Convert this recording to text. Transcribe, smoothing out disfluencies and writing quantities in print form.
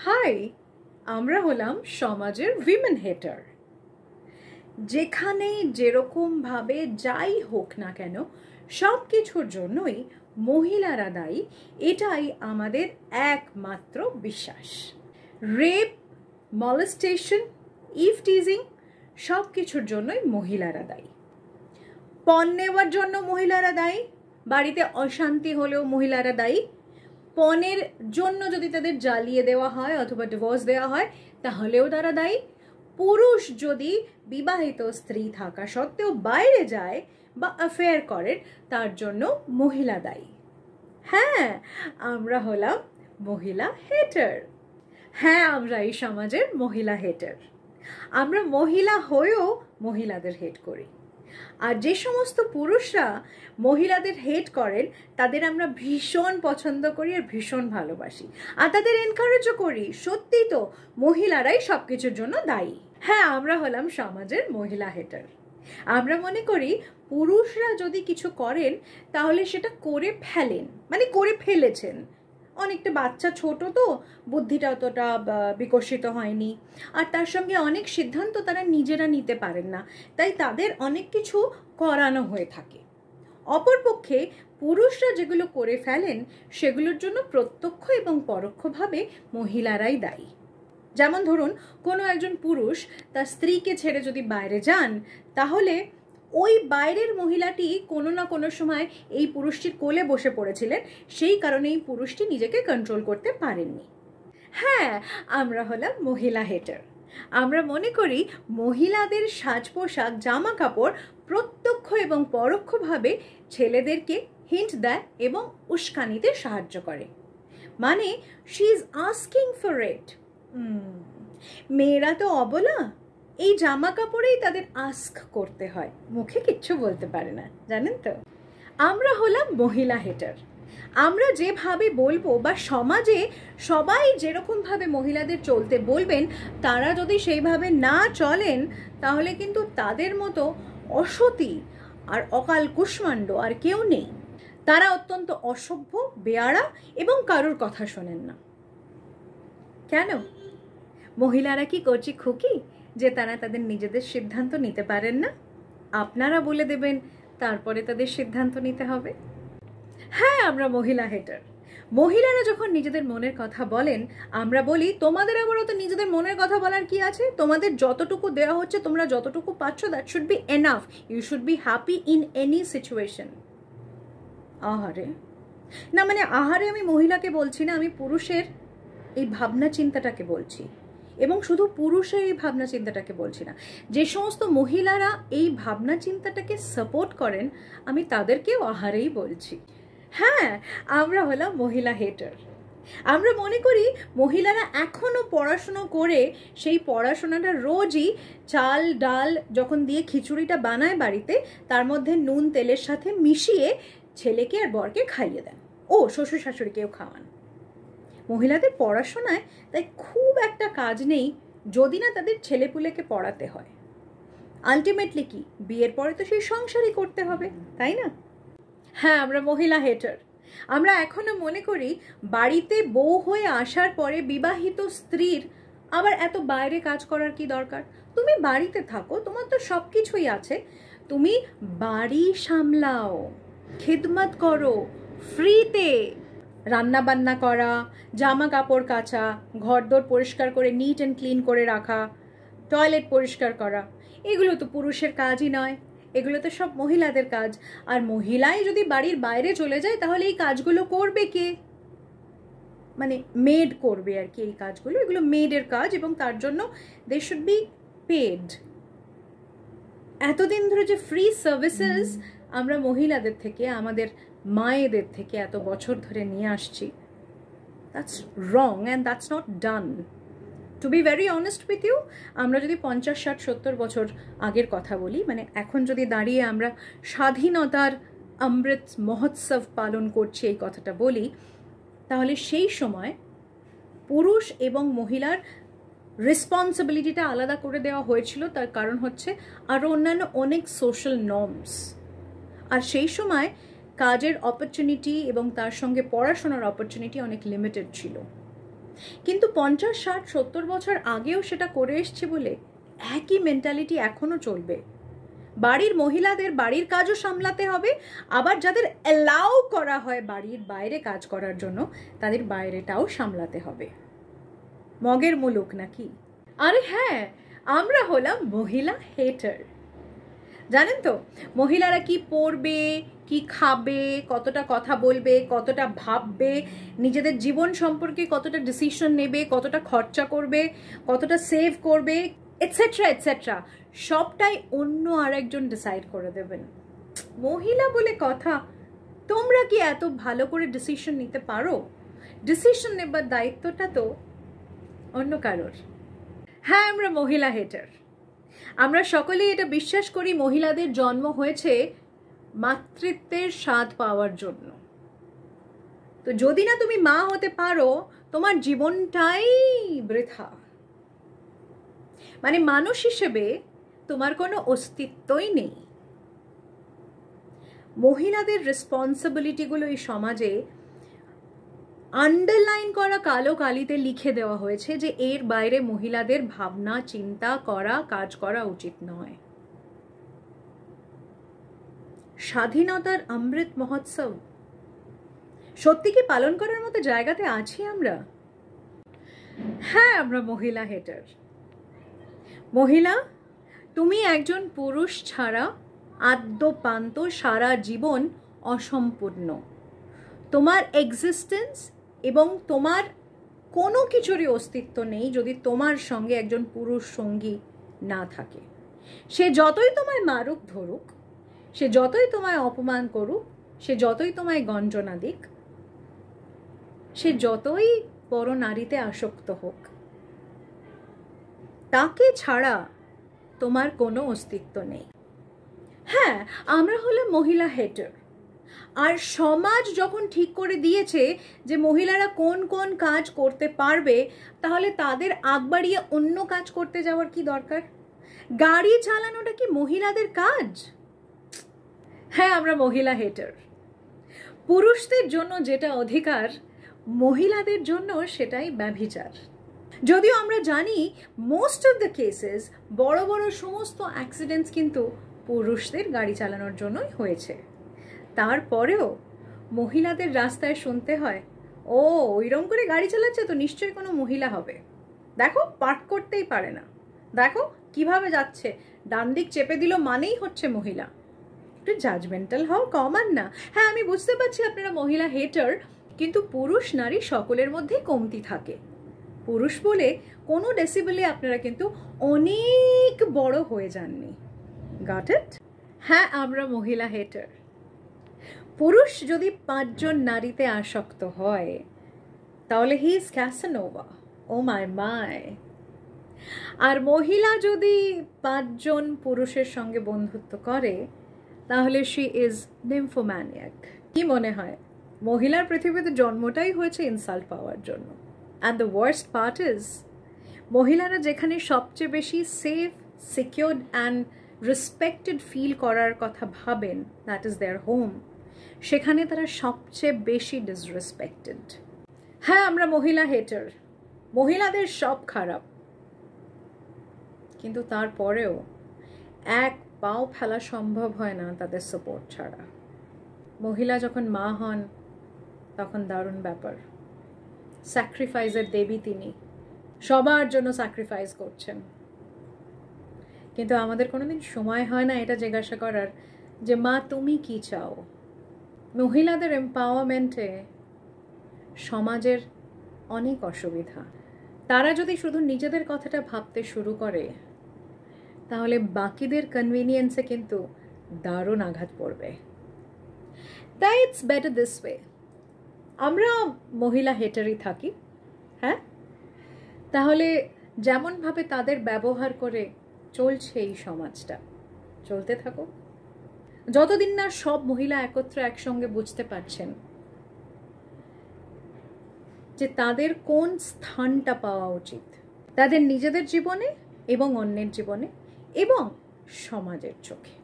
High, আমরা হলাম সমাজের উইমেন হেটার। যেখানে যেরকমভাবে যাই হোক না কেন সব কিছুর জন্যই মহিলারা দায়ী, এটাই আমাদের একমাত্র বিশ্বাস। রেপ, মলেস্টেশন, ইভ টিজিং সব কিছুর জন্যই মহিলারা দায়ী। পণ নেওয়ার জন্য মহিলারা দায়ী, বাড়িতে অশান্তি হলেও মহিলারা দায়ী। পণের জন্য যদি তাদের জ্বালিয়ে দেওয়া হয় অথবা ডিভোর্স দেওয়া হয় তাহলেও তারা দায়ী। পুরুষ যদি বিবাহিত স্ত্রী থাকা সত্ত্বেও বাইরে যায় বা অ্যাফেয়ার করেন তার জন্য মহিলা দায়ী। হ্যাঁ, আমরা হলাম মহিলা হেটার। হ্যাঁ, আমরা এই সমাজের মহিলা হেটার। আমরা মহিলা হয়েও মহিলাদের হেট করি। আর যে সমস্ত পুরুষরা মহিলাদের হেট করেন তাদের আমরা ভীষণ পছন্দ করি আর ভীষণ ভালোবাসি, আর তাদের এনকারেজও করি। সত্যি তো, মহিলারাই সব কিছুর জন্য দায়ী। হ্যাঁ, আমরা হলাম সমাজের মহিলা হেটার। আমরা মনে করি পুরুষরা যদি কিছু করেন তাহলে সেটা করে ফেলেন, মানে করে ফেলেছেন। অনেকটা বাচ্চা, ছোট তো, বুদ্ধিটা অতটা বিকশিত হয়নি, আর তার সঙ্গে অনেক সিদ্ধান্ত তারা নিজেরা নিতে পারেন না, তাই তাদের অনেক কিছু করানো হয়ে থাকে। অপরপক্ষে পুরুষরা যেগুলো করে ফেলেন সেগুলোর জন্য প্রত্যক্ষ এবং পরোক্ষভাবে মহিলারাই দায়ী। যেমন ধরুন, কোনো একজন পুরুষ তার স্ত্রীকে ছেড়ে যদি বাইরে যান, তাহলে ওই বাইরের মহিলাটি কোনো না কোনো সময় এই পুরুষটির কোলে বসে পড়েছিলেন, সেই কারণে এই পুরুষটি নিজেকে কন্ট্রোল করতে পারেননি। হ্যাঁ, আমরা হলাম মহিলা হেটার। আমরা মনে করি মহিলাদের সাজ পোশাক, জামা কাপড় প্রত্যক্ষ এবং পরোক্ষভাবে ছেলেদেরকে হিন্ট দেয় এবং উস্কানিতে সাহায্য করে। মানে she is asking for it. মেয়েরা তো অবলা, এই জামা কাপড়েই তাদের আস্ক করতে হয়, মুখে কিচ্ছু বলতে পারে না, জানেন তো। আমরা হলাম মহিলা হেটার। আমরা যেভাবে বলবো বা সমাজে সবাই যেরকমভাবে মহিলাদের চলতে বলবেন, তারা যদি সেইভাবে না চলেন তাহলে কিন্তু তাদের মতো অসতী আর অকাল কুষ্মাণ্ড আর কেউ নেই। তারা অত্যন্ত অসভ্য, বেয়াড়া এবং কারোর কথা শোনেন না। কেন? মহিলারা কি কচি খুকি যে তারা তাদের নিজেদের সিদ্ধান্ত নিতে পারেন না? আপনারা বলে দেবেন, তারপরে তাদের সিদ্ধান্ত নিতে হবে। হ্যাঁ, আমরা মহিলা হেটার। মহিলারা যখন নিজেদের মনের কথা বলেন, আমরা বলি তোমাদের আবার তো নিজেদের মনের কথা বলার কি আছে? তোমাদের যতটুকু দেওয়া হচ্ছে, তোমরা যতটুকু পাচ্ছ, that should be enough. You should be happy in any situation. আহারে না, মানে আহারে আমি মহিলাকে বলছি না, আমি পুরুষের এই ভাবনা চিন্তাটাকে বলছি। এবং শুধু পুরুষের এই ভাবনা চিন্তাটাকে বলছি না, যে সমস্ত মহিলারা এই ভাবনা চিন্তাটাকে সাপোর্ট করেন আমি তাদেরকেও আহারেই বলছি। হ্যাঁ, আমরা হলাম মহিলা হেটার। আমরা মনে করি মহিলারা এখনো পড়াশুনো করে সেই পড়াশোনাটা রোজই চাল ডাল যখন দিয়ে খিচুড়িটা বানায় বাড়িতে, তার মধ্যে নুন তেলের সাথে মিশিয়ে ছেলেকে আর বরকে খাইয়ে দেন, ও শ্বশুর শাশুড়িকেও খাওয়ান। মহিলাদের পড়াশোনায় তাই খুব একটা কাজ নেই যদি না তাদের ছেলেপুলেকে পড়াতে হয়। আলটিমেটলি কি, বিয়ের পরে তো সেই সংসারই করতে হবে, তাই না? হ্যাঁ, আমরা মহিলা হেটার। আমরা এখনো মনে করি বাড়িতে বউ হয়ে আসার পরে বিবাহিত স্ত্রীর আবার এত বাইরে কাজ করার কি দরকার? তুমি বাড়িতে থাকো, তোমার তো সব কিছুই আছে, তুমি বাড়ি সামলাও, খিদমত করো ফ্রিতে। রান্না বান্না করা, জামা কাপড় কাচা, ঘরদোর পরিষ্কার করে নিট অ্যান্ড ক্লিন করে রাখা, টয়লেট পরিষ্কার করা, এগুলো তো পুরুষের কাজই নয়, এগুলো তো সব মহিলাদের কাজ। আর মহিলাই যদি বাড়ির বাইরে চলে যায় তাহলে এই কাজগুলো করবে কে? মানে মেড করবে আর কি এই কাজগুলো, এগুলো মেডের কাজ এবং তার জন্য দে শুড বি পেড। এতদিন ধরে যে ফ্রি সার্ভিসেস আমরা মহিলাদের থেকে, আমাদের মায়েদের থেকে এত বছর ধরে নিয়ে আসছি, that's wrong and that's not done. To be very honest with you, আমরা যদি 50, 60, 70 বছর আগের কথা বলি, মানে এখন যদি দাঁড়িয়ে আমরা স্বাধীনতার অমৃত মহোৎসব পালন করছি এই কথাটা বলি, তাহলে সেই সময় পুরুষ এবং মহিলার রেসপন্সিবিলিটিটা আলাদা করে দেওয়া হয়েছিল। তার কারণ হচ্ছে আরও অন্যান্য অনেক সোশ্যাল নর্মস। আর সেই সময় কাজের অপরচুনিটি এবং তার সঙ্গে পড়াশোনার অপরচুনিটি অনেক লিমিটেড ছিল। কিন্তু 50, 60, 70 বছর আগেও সেটা করে এসছে বলে একই মেন্টালিটি এখনো চলবে। বাড়ির মহিলাদের বাড়ির কাজও সামলাতে হবে, আবার যাদের অ্যালাউ করা হয় বাড়ির বাইরে কাজ করার জন্য তাদের বাইরেটাও সামলাতে হবে। মগের মুলুক নাকি? আরে হ্যাঁ, আমরা হলাম মহিলা হেটার। জানেন তো মহিলারা কি পরবে, কি খাবে, কতটা কথা বলবে, কতটা ভাববে, নিজেদের জীবন সম্পর্কে কতটা ডিসিশন নেবে, কতটা খরচা করবে, কতটা সেভ করবে, এটসেট্রা এটসেট্রা, সবটাই অন্য আরেকজন ডিসাইড করে দেবেন। মহিলা বলে কথা, তোমরা কি এত ভালো করে ডিসিশন নিতে পারো? ডিসিশন নেবার দায়িত্বটা তো অন্য কারোর। হ্যাঁ, আমরা মহিলা হেটার। আমরা সকলেই এটা বিশ্বাস করি মহিলাদের জন্ম হয়েছে মাতৃত্বের স্বাদ পাওয়ার জন্য। তো যদি না তুমি মা হতে পারো, তোমার জীবনটাই বৃথা। মানে মানুষ হিসেবে তোমার কোনো অস্তিত্বই নেই। মহিলাদের রেসপন্সিবিলিটিগুলো এই সমাজে আন্ডারলাইন করা কালো কালিতে লিখে দেওয়া হয়েছে যে এর বাইরে মহিলাদের ভাবনা, চিন্তা করা, কাজ করা উচিত নয়। স্বাধীনতার অমৃত মহোৎসব সত্যি কি পালন করার মতো জায়গাতে আছি আমরা? হ্যাঁ, আমরা মহিলা হেটার। মহিলা, তুমি একজন পুরুষ ছাড়া আদ্যপান্ত সারা জীবন অসম্পূর্ণ। তোমার এক্সিস্টেন্স এবং তোমার কোনো কিছুরই অস্তিত্ব নেই যদি তোমার সঙ্গে একজন পুরুষ সঙ্গী না থাকে। সে যতই তোমায় মারুক ধরুক, সে যতই তোমায় অপমান করুক, সে যতই তোমায় গঞ্জনা দিক, সে যতই বড় নারীতে আসক্ত হোক, তাকে ছাড়া তোমার কোনো অস্তিত্ব নেই। হ্যাঁ, আমরা হলাম মহিলা হেটার। আর সমাজ যখন ঠিক করে দিয়েছে যে মহিলারা কোন কোন কাজ করতে পারবে, তাহলে তাদের আগ বাড়িয়ে অন্য কাজ করতে যাওয়ার কি দরকার? গাড়ি চালানোটা কি মহিলাদের কাজ? হ্যাঁ, আমরা মহিলা হেটার। পুরুষদের জন্য যেটা অধিকার, মহিলাদের জন্য সেটাই ব্যভিচার। যদিও আমরা জানি মোস্ট অফ দ্য কেসেস বড় বড় সমস্ত অ্যাক্সিডেন্টস কিন্তু পুরুষদের গাড়ি চালানোর জন্যই হয়েছে। তারপরেও মহিলাদের রাস্তায় শুনতে হয়, ও ওইরকম করে গাড়ি চালাচ্ছে তো নিশ্চয়ই কোনো মহিলা হবে, দেখো পার্ক করতেই পারে না, দেখো কিভাবে যাচ্ছে, ডান দিক চেপে দিল মানেই হচ্ছে মহিলা। একটু জাজমেন্টাল হও, কমান না। হ্যাঁ, আমি বুঝতে পারছি আপনারা মহিলা হেটার, কিন্তু পুরুষ নারী সকলের মধ্যেই কমতি থাকে। পুরুষ বলে কোনো ডেসিবেলে আপনারা কিন্তু অনেক বড় হয়ে যাননি। Got it? হ্যাঁ, আমরা মহিলা হেটার। পুরুষ যদি 5 জন নারীতে আসক্ত হয় তাহলে হি ইজ ক্যাসানোভা, ও মাই মাই। আর মহিলা যদি 5 জন পুরুষের সঙ্গে বন্ধুত্ব করে তাহলে শি ইজ নিম্ফোম্যানিয়াক। কি মনে হয় মহিলার পৃথিবীতে জন্মটাই হয়েছে ইনসাল্ট পাওয়ার জন্য? And the worst part is, মহিলারা যেখানে সবচেয়ে বেশি safe, secured and respected feel করার কথা ভাবেন, দ্যাট ইজ দেয়ার হোম, সেখানে তারা সবচেয়ে বেশি ডিসরেসপেক্টেড। হ্যাঁ, আমরা মহিলা হেটার। মহিলাদের সব খারাপ, কিন্তু তারপরেও এক পাও ফেলা সম্ভব হয় না তাদের সাপোর্ট ছাড়া। মহিলা যখন মা হন তখন দারুণ ব্যাপার। স্যাক্রিফাইসের দেবী তিনি, সবার জন্য স্যাক্রিফাইস করছেন। কিন্তু আমাদের কোনোদিন সময় হয় না এটা জিজ্ঞাসা করার যে মা তুমি কি চাও? মহিলাদের এম্পাওয়ারমেন্টে সমাজের অনেক অসুবিধা। তারা যদি শুধু নিজেদের কথাটা ভাবতে শুরু করে তাহলে বাকিদের কনভিনিয়েন্সে কিন্তু দারুণ আঘাত পড়বে। তাই ইটস বেটার দিস ওয়ে, আমরা মহিলা হেটারই থাকি। হ্যাঁ, তাহলে যেমনভাবে তাদের ব্যবহার করে চলছে এই সমাজটা, চলতে থাকো। যতদিন না সব মহিলা একত্রে একসঙ্গে বুঝতে পারছেন যে তাদের কোন স্থানটা পাওয়া উচিত তাদের নিজেদের জীবনে এবং অন্যের জীবনে এবং সমাজের চোখে।